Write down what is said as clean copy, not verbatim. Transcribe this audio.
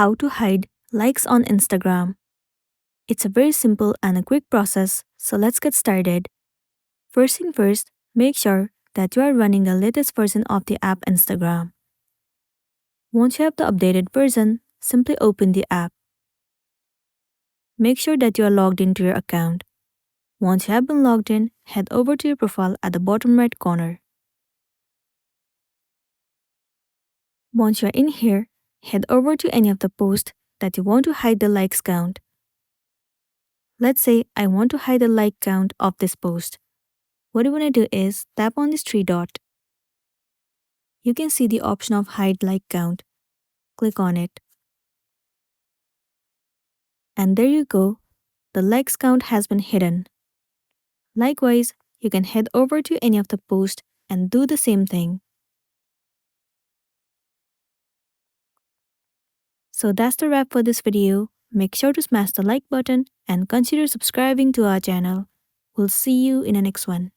How to hide likes on Instagram. It's a very simple and a quick process, so let's get started. First thing first, make sure that you are running the latest version of the app Instagram. Once you have the updated version, simply open the app. Make sure that you are logged into your account. Once you have been logged in, head over to your profile at the bottom right corner. Once you are in here, head over to any of the posts that you want to hide the likes count. Let's say I want to hide the like count of this post. What you want to do is tap on this three dot. You can see the option of hide like count. Click on it. And there you go. The likes count has been hidden. Likewise, you can head over to any of the posts and do the same thing. So that's the wrap for this video. Make sure to smash the like button and consider subscribing to our channel. We'll see you in the next one.